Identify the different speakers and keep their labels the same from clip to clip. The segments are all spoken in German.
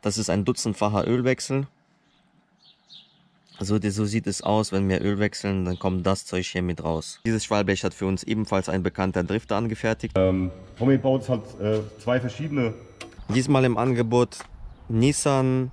Speaker 1: Das ist ein dutzendfacher Ölwechsel. So sieht es aus, wenn wir Öl wechseln, dann kommt das Zeug hier mit raus. Dieses Schwallblech hat für uns ebenfalls ein bekannter Drifter angefertigt.
Speaker 2: Tommy baut halt zwei verschiedene.
Speaker 1: Diesmal im Angebot Nissan.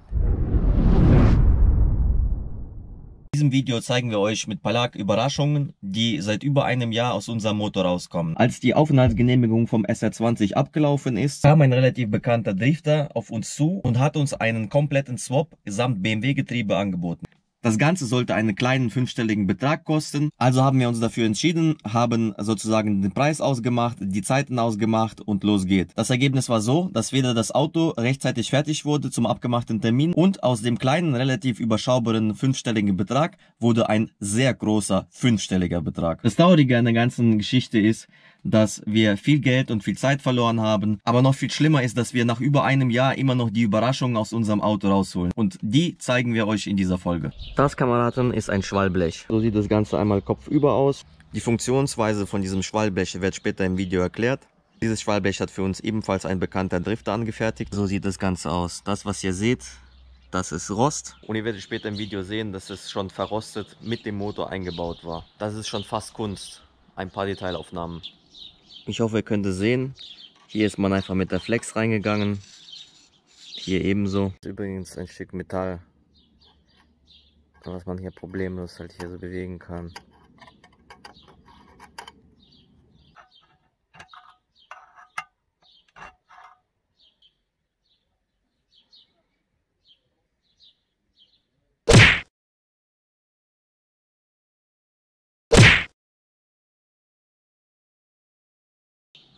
Speaker 1: In diesem Video zeigen wir euch mit Palak Überraschungen, die seit über einem Jahr aus unserem Motor rauskommen. Als die Aufenthaltsgenehmigung vom SR20 abgelaufen ist, kam ein relativ bekannter Drifter auf uns zu und hat uns einen kompletten Swap samt BMW-Getriebe angeboten. Das Ganze sollte einen kleinen fünfstelligen Betrag kosten, also haben wir uns dafür entschieden, haben sozusagen den Preis ausgemacht, die Zeiten ausgemacht und los geht. Das Ergebnis war so, dass weder das Auto rechtzeitig fertig wurde zum abgemachten Termin und aus dem kleinen, relativ überschaubaren fünfstelligen Betrag wurde ein sehr großer fünfstelliger Betrag. Das Traurige an der ganzen Geschichte ist, dass wir viel Geld und viel Zeit verloren haben, aber noch viel schlimmer ist, dass wir nach über einem Jahr immer noch die Überraschungen aus unserem Auto rausholen und die zeigen wir euch in dieser Folge. Das, Kameraden, ist ein Schwallblech. So sieht das Ganze einmal kopfüber aus. Die Funktionsweise von diesem Schwallblech wird später im Video erklärt. Dieses Schwallblech hat für uns ebenfalls ein bekannter Drifter angefertigt. So sieht das Ganze aus. Das, was ihr seht, das ist Rost. Und ihr werdet später im Video sehen, dass es schon verrostet mit dem Motor eingebaut war. Das ist schon fast Kunst. Ein paar Detailaufnahmen. Ich hoffe, ihr könnt es sehen. Hier ist man einfach mit der Flex reingegangen. Hier ebenso. Das ist übrigens ein Stück Metall, was man hier problemlos halt hier so bewegen kann.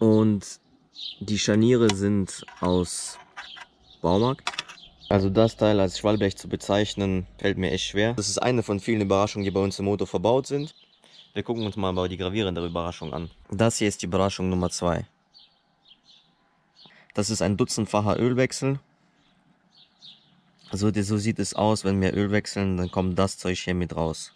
Speaker 1: Und die Scharniere sind aus Baumarkt. Also das Teil als Schwallblech zu bezeichnen, fällt mir echt schwer. Das ist eine von vielen Überraschungen, die bei uns im Motor verbaut sind. Wir gucken uns mal die gravierende Überraschung an. Das hier ist die Überraschung Nummer 2. Das ist ein dutzendfacher Ölwechsel. Also so sieht es aus, wenn wir Öl wechseln, dann kommt das Zeug hier mit raus.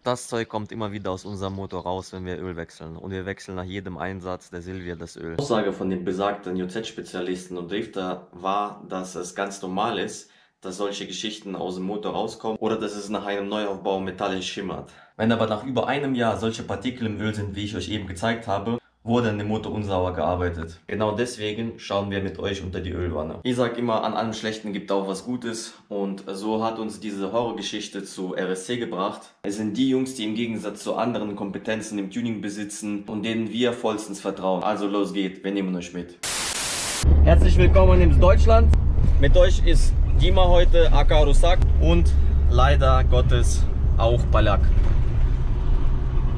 Speaker 1: Das Zeug kommt immer wieder aus unserem Motor raus, wenn wir Öl wechseln. Und wir wechseln nach jedem Einsatz der Silvia das Öl. Die Aussage von dem besagten JZ-Spezialisten und Drifter war, dass es ganz normal ist, dass solche Geschichten aus dem Motor rauskommen oder dass es nach einem Neuaufbau metallisch schimmert. Wenn aber nach über einem Jahr solche Partikel im Öl sind, wie ich euch eben gezeigt habe, wurde an dem Motor unsauber gearbeitet. Genau deswegen schauen wir mit euch unter die Ölwanne. Ich sag immer, an allem Schlechten gibt auch was Gutes und so hat uns diese Horrorgeschichte zu RSC gebracht. Es sind die Jungs, die im Gegensatz zu anderen Kompetenzen im Tuning besitzen und denen wir vollstens vertrauen. Also los geht, wir nehmen euch mit. Herzlich willkommen in Deutschland. Mit euch ist Dima heute, aka Rusak, und leider Gottes auch Palak.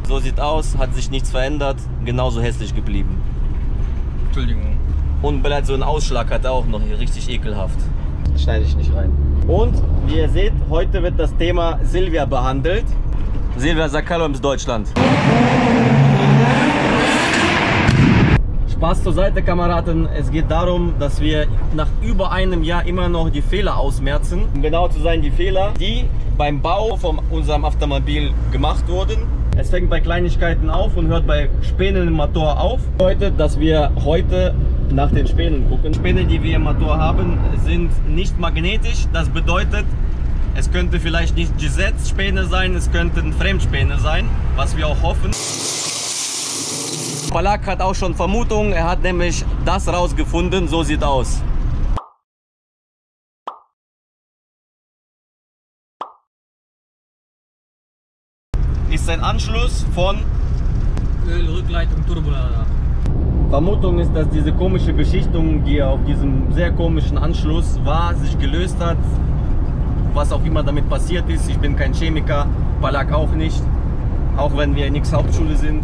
Speaker 1: So sieht aus, hat sich nichts verändert, genauso hässlich geblieben.
Speaker 3: Entschuldigung.
Speaker 1: Und bereits so einen Ausschlag hat er auch noch hier, richtig ekelhaft. Schneide ich nicht rein. Und wie ihr seht, heute wird das Thema Silvia behandelt. Silvia, sag Hallo ins Deutschland. Spaß zur Seite, Kameraden. Es geht darum, dass wir nach über einem Jahr immer noch die Fehler ausmerzen. Um genau zu sein, die Fehler, die beim Bau von unserem Automobil gemacht wurden. Es fängt bei Kleinigkeiten auf und hört bei Spänen im Motor auf. Das bedeutet, dass wir heute nach den Spänen gucken. Die Späne, die wir im Motor haben, sind nicht magnetisch. Das bedeutet, es könnte vielleicht nicht GZ-Späne sein, es könnten Fremdspäne sein, was wir auch hoffen. Palak hat auch schon Vermutungen, er hat nämlich das rausgefunden, so sieht aus. Ist ein Anschluss von
Speaker 3: Ölrückleitung Turbolader.
Speaker 1: Vermutung ist, dass diese komische Beschichtung, die auf diesem sehr komischen Anschluss war, sich gelöst hat. Was auch immer damit passiert ist. Ich bin kein Chemiker, Palak auch nicht. Auch wenn wir nix Hauptschule sind.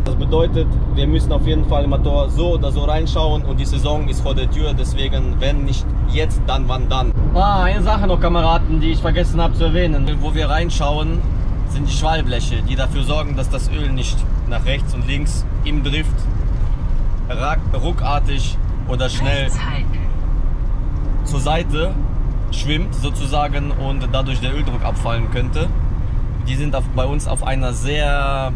Speaker 1: Das bedeutet, wir müssen auf jeden Fall im Motor so oder so reinschauen und die Saison ist vor der Tür, deswegen wenn nicht jetzt, dann wann dann. Eine Sache noch, Kameraden, die ich vergessen habe zu erwähnen. Wo wir reinschauen, sind die Schwallbleche, die dafür sorgen, dass das Öl nicht nach rechts und links im Drift ruckartig oder schnell zur Seite schwimmt sozusagen und dadurch der Öldruck abfallen könnte. Die sind bei uns auf einer sehr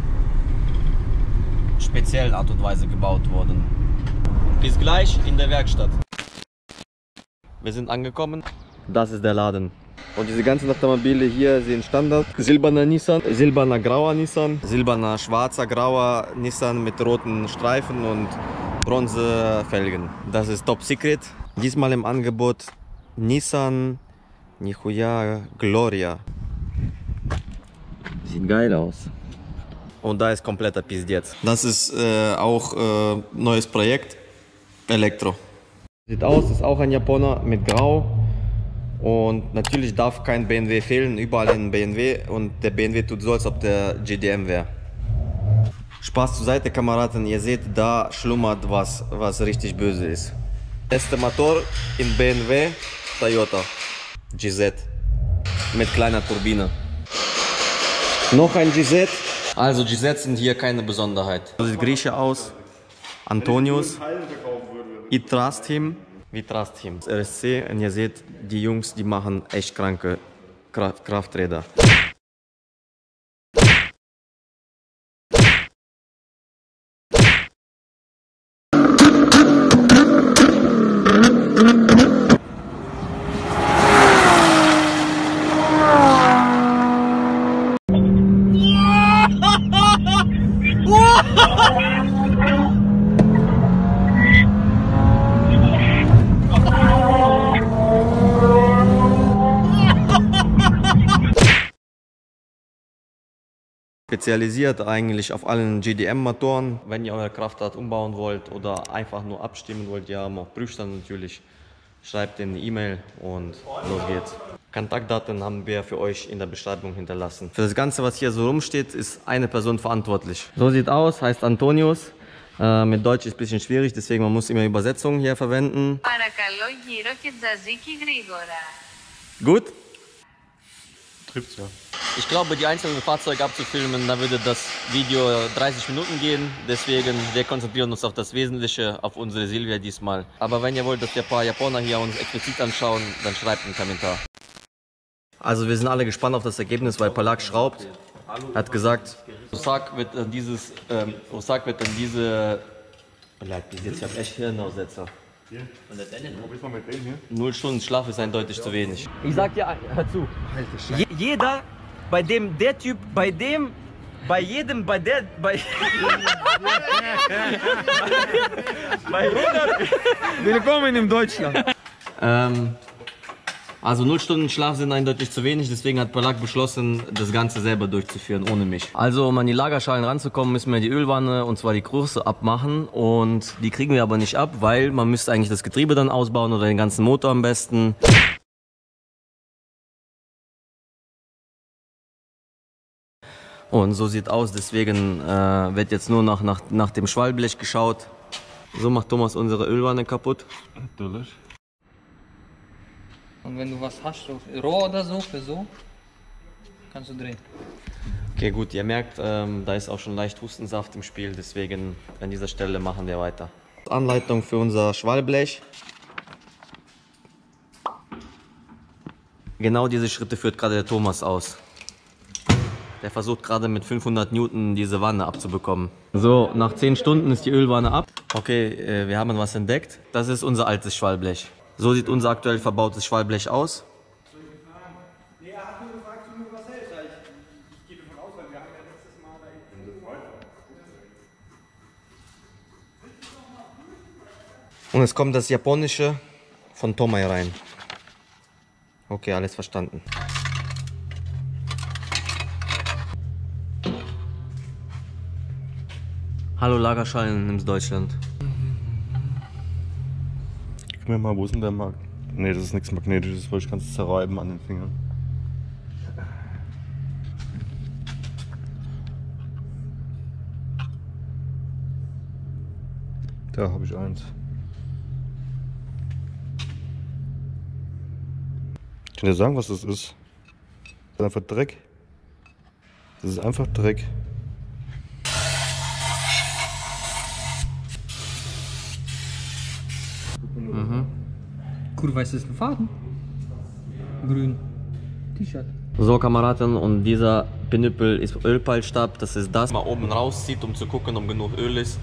Speaker 1: speziellen Art und Weise gebaut worden. Bis gleich in der Werkstatt. Wir sind angekommen. Das ist der Laden. Und diese ganzen Automobile hier sind Standard. Silberner Nissan, silberner grauer Nissan, silberner schwarzer grauer Nissan mit roten Streifen und Bronzefelgen. Das ist Top Secret. Diesmal im Angebot Nissan Nichuya Gloria. Sieht geil aus. Und da ist kompletter Pizdetz. Das ist auch neues Projekt. Elektro. Sieht aus, ist auch ein Japaner mit Grau. Und natürlich darf kein BMW fehlen, überall ein BMW. Und der BMW tut so, als ob der GDM wäre. Spaß zur Seite, Kameraden. Ihr seht, da schlummert was richtig böse ist. Erster Motor in BMW, Toyota GZ mit kleiner Turbine. Noch ein GZ. Also GZ sind hier keine Besonderheit. So sieht Grieche aus. Antonius. I trust him. We trust him. RSC. Und ihr seht, die Jungs, die machen echt kranke Krafträder. Spezialisiert eigentlich auf allen GDM-Motoren. Wenn ihr euer Kraftrad umbauen wollt oder einfach nur abstimmen wollt, ja, auch Prüfstand natürlich, schreibt in eine E-Mail und los geht's. Kontaktdaten haben wir für euch in der Beschreibung hinterlassen. Für das Ganze, was hier so rumsteht, ist eine Person verantwortlich. So sieht aus, heißt Antonius. Mit Deutsch ist ein bisschen schwierig, deswegen man muss immer Übersetzungen hier verwenden. Gut?
Speaker 2: Trifft's ja.
Speaker 1: Ich glaube, die einzelnen Fahrzeuge abzufilmen, da würde das Video 30 Minuten gehen. Deswegen, wir konzentrieren uns auf das Wesentliche, auf unsere Silvia diesmal. Aber wenn ihr wollt, dass wir ein paar Japaner hier uns explizit anschauen, dann schreibt einen Kommentar. Also wir sind alle gespannt auf das Ergebnis, weil Palak schraubt. Er hat gesagt, Osak wird dann diese... Ich habe echt Hirnaussetzer.
Speaker 2: Hier. Wo bist du mit dem hier?
Speaker 1: 0 Stunden Schlaf ist eindeutig zu wenig. Ich sag dir, hör zu. Jeder, bei dem, der Typ, bei dem, bei jedem, bei der, bei... bei 100... Willkommen in Deutschland. Also 0 Stunden Schlaf sind eindeutig zu wenig, deswegen hat Palak beschlossen, das Ganze selber durchzuführen, ohne mich. Also um an die Lagerschalen ranzukommen, müssen wir die Ölwanne, und zwar die große, abmachen. Und die kriegen wir aber nicht ab, weil man müsste eigentlich das Getriebe dann ausbauen oder den ganzen Motor am besten. Und so sieht aus, deswegen wird jetzt nur nach dem Schwallblech geschaut. So macht Thomas unsere Ölwanne kaputt.
Speaker 2: Natürlich.
Speaker 3: Und wenn du was hast, so roh oder so, für so, kannst du drehen.
Speaker 1: Okay, gut, ihr merkt, da ist auch schon leicht Hustensaft im Spiel, deswegen an dieser Stelle machen wir weiter. Anleitung für unser Schwallblech. Genau diese Schritte führt gerade der Thomas aus. Der versucht gerade mit 500 Newton diese Wanne abzubekommen. So, nach 10 Stunden ist die Ölwanne ab. Okay, wir haben was entdeckt. Das ist unser altes Schwallblech. So sieht unser aktuell verbautes Schwallblech aus. Und es kommt das Japanische von Tomai rein. Okay, alles verstanden. Hallo Lagerschalen in Deutschland.
Speaker 2: Gib mir mal, wo ist denn der Magnet? Ne, das ist nichts Magnetisches, weil ich kann es zerreiben an den Fingern. Da habe ich eins. Ich kann dir sagen, was das ist. Das ist einfach Dreck. Das ist einfach Dreck.
Speaker 3: Kurwa, ist das ein Faden? Grün. T-Shirt.
Speaker 1: So Kameraden, und dieser Pinüppel ist Ölpeilstab. Das ist das, was man oben rauszieht, um zu gucken, ob genug Öl ist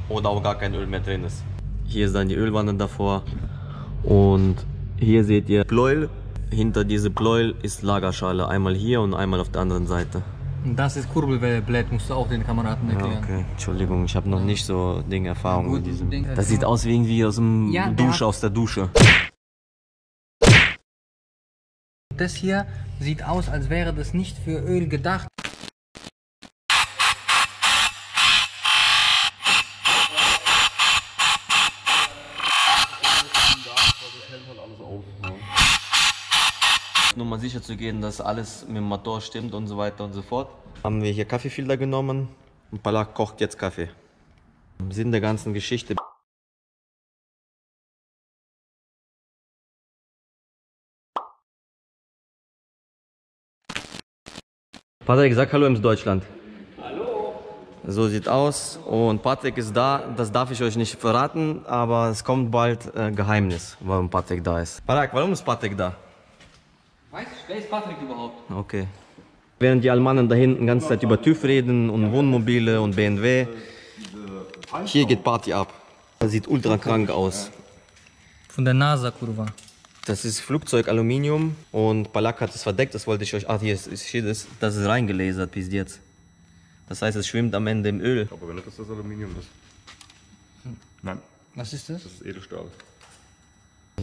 Speaker 1: oder auch gar kein Öl mehr drin ist. Hier ist dann die Ölwanne davor und hier seht ihr Pleuel. Hinter diese Pleuel ist Lagerschale, einmal hier und einmal auf der anderen Seite.
Speaker 3: Das ist Kurbelblät, musst du auch den Kameraden erklären.
Speaker 1: Ja, okay. Entschuldigung, ich habe noch nicht so Erfahrung
Speaker 3: Gut,
Speaker 1: mit diesem.
Speaker 3: Ding-
Speaker 1: Das sieht aus wie irgendwie aus dem
Speaker 3: Ja,
Speaker 1: Dusche, aus der Dusche.
Speaker 3: Das hier sieht aus, als wäre das nicht für Öl gedacht.
Speaker 1: Nur mal sicher zu gehen, dass alles mit dem Motor stimmt und so weiter und so fort. Haben wir hier Kaffeefilter genommen und Palak kocht jetzt Kaffee. Im Sinn der ganzen Geschichte. Patrick, sag Hallo in Deutschland. Hallo. So sieht aus und Patrick ist da. Das darf ich euch nicht verraten, aber es kommt bald Geheimnis, warum Patrick da ist. Patrick, warum ist Patrick da?
Speaker 3: Weißt du, wer ist Patrick überhaupt?
Speaker 1: Okay. Während die Almannen da hinten die ganze Zeit über TÜV reden und Wohnmobile und BMW, hier geht Party ab. Das sieht ultra krank aus.
Speaker 3: Von der NASA, Kurva.
Speaker 1: Das ist Flugzeug Aluminium und Palak hat es verdeckt, das wollte ich euch. Ah, hier steht es, das ist reingelasert bis jetzt. Das heißt, es schwimmt am Ende im Öl.
Speaker 2: Aber wenn nicht, dass das Aluminium ist. Nein,
Speaker 3: Was ist das?
Speaker 2: das ist Edelstahl.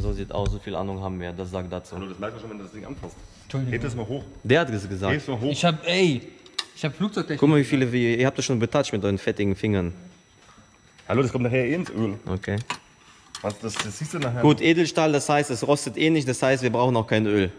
Speaker 1: So sieht aus, so viel Ahnung haben wir, das sagt dazu.
Speaker 2: Und das merkst du schon, wenn du das Ding anfasst.
Speaker 3: Entschuldigung.
Speaker 2: Hebt es mal hoch.
Speaker 1: Der hat es gesagt.
Speaker 2: Hebt es mal hoch.
Speaker 3: Ich hab Flugzeugtechnik.
Speaker 1: Guck mal, wie viele, ihr habt das schon betatscht mit euren fettigen Fingern.
Speaker 2: Hallo, das kommt nachher eh ins Öl.
Speaker 1: Okay.
Speaker 2: Was, das siehst du nachher.
Speaker 1: Gut, Edelstahl, das heißt, es rostet eh nicht, das heißt, wir brauchen auch kein Öl.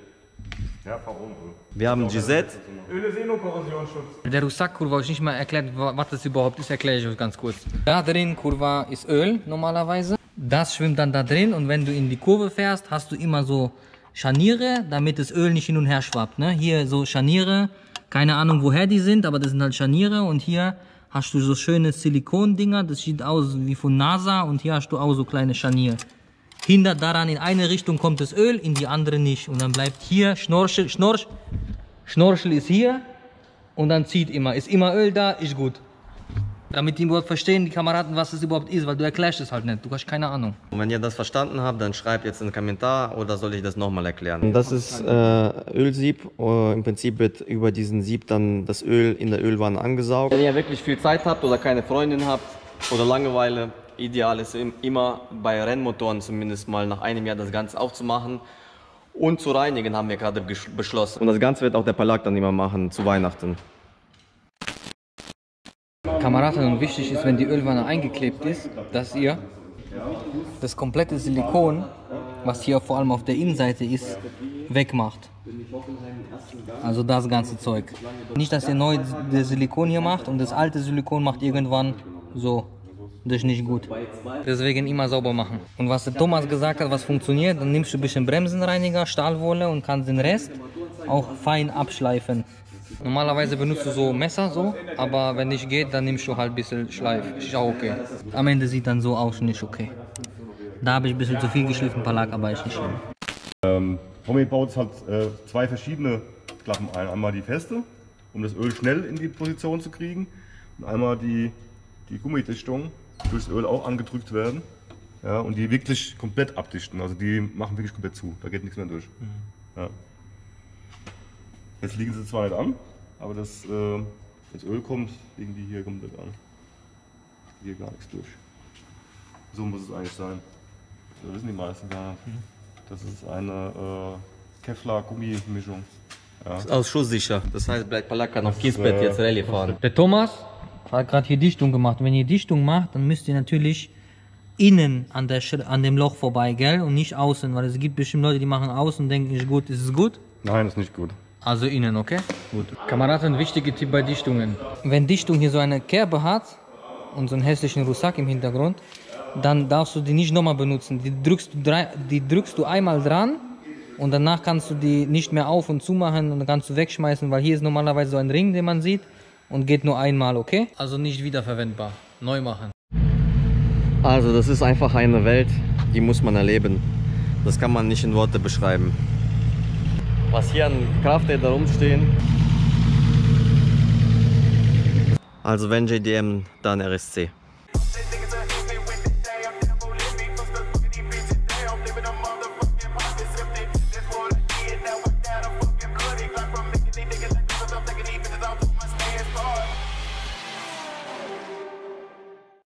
Speaker 2: Ja, Farbenöl.
Speaker 1: Wir haben Gisette.
Speaker 2: Öl ist eh nur Korrosionsschutz.
Speaker 3: Der Rucksack, Kurva, ich nicht mal erklärt, was das überhaupt ist, erkläre ich euch ganz kurz. Da drin, Kurva, ist Öl normalerweise. Das schwimmt dann da drin und wenn du in die Kurve fährst, hast du immer so Scharniere, damit das Öl nicht hin und her schwappt. Ne? Hier so Scharniere, keine Ahnung woher die sind, aber das sind halt Scharniere und hier hast du so schöne Silikondinger, das sieht aus wie von NASA und hier hast du auch so kleine Scharniere. Hindert daran, in eine Richtung kommt das Öl, in die andere nicht. Und dann bleibt hier Schnorchel ist hier und dann zieht immer. Ist immer Öl da, ist gut. Damit die überhaupt verstehen, die Kameraden, was das überhaupt ist, weil du erklärst es halt nicht, du hast keine Ahnung.
Speaker 1: Und wenn ihr das verstanden habt, dann schreibt jetzt einen Kommentar oder soll ich das nochmal erklären? Das ist Ölsieb. Im Prinzip wird über diesen Sieb dann das Öl in der Ölwanne angesaugt. Wenn ihr wirklich viel Zeit habt oder keine Freundin habt oder Langeweile, ideal ist immer bei Rennmotoren zumindest mal nach einem Jahr das Ganze aufzumachen und zu reinigen, haben wir gerade beschlossen. Und das Ganze wird auch der Palak dann immer machen zu Weihnachten.
Speaker 3: Kameraden, und wichtig ist, wenn die Ölwanne eingeklebt ist, dass ihr das komplette Silikon, was hier vor allem auf der Innenseite ist, wegmacht. Also das ganze Zeug. Nicht, dass ihr neu das Silikon hier macht und das alte Silikon macht irgendwann so. Das ist nicht gut. Deswegen immer sauber machen. Und was der Thomas gesagt hat, was funktioniert, dann nimmst du ein bisschen Bremsenreiniger, Stahlwolle und kannst den Rest auch fein abschleifen. Normalerweise benutzt du so Messer, so, aber wenn nicht geht, dann nimmst du halt ein bisschen Schleif. Ist auch okay. Am Ende sieht dann so aus, nicht okay. Da habe ich ein bisschen zu viel geschliffen, Palak, aber ist nicht schlimm.
Speaker 2: Tommy baut halt zwei verschiedene Klappen ein. Einmal die feste, um das Öl schnell in die Position zu kriegen. Und einmal die Gummidichtung, durchs Öl auch angedrückt werden. Ja, und die wirklich komplett abdichten. Also die machen wirklich komplett zu. Da geht nichts mehr durch. Ja. Jetzt liegen sie zwar nicht an, aber das Öl kommt irgendwie hier komplett an. Hier gar nichts durch. So muss es eigentlich sein. Das wissen die meisten gar nicht. Das ist eine Kevlar-Gummimischung. Ja.
Speaker 1: Aus schusssicher. Das heißt, bleibt Palak kann auf Kiesbett jetzt Rallye fahren.
Speaker 3: Der Thomas hat gerade hier Dichtung gemacht. Wenn ihr Dichtung macht, dann müsst ihr natürlich innen an dem Loch vorbei, gell? Und nicht außen, weil es gibt bestimmt Leute, die machen außen und denken, ist gut, ist es gut?
Speaker 2: Nein, ist nicht gut.
Speaker 3: Also innen, okay? Gut. Kameraden, wichtige Tipp bei Dichtungen. Wenn Dichtung hier so eine Kerbe hat und so einen hässlichen Rucksack im Hintergrund, dann darfst du die nicht nochmal benutzen. Die drückst du einmal dran Und danach kannst du die nicht mehr auf und zu machen und dann kannst du wegschmeißen, weil hier ist normalerweise so ein Ring, den man sieht und geht nur einmal, okay? Also nicht wiederverwendbar. Neu machen.
Speaker 1: Also das ist einfach eine Welt, die muss man erleben. Das kann man nicht in Worte beschreiben. Was hier an Krafträder rumstehen. Also wenn JDM, dann RSC.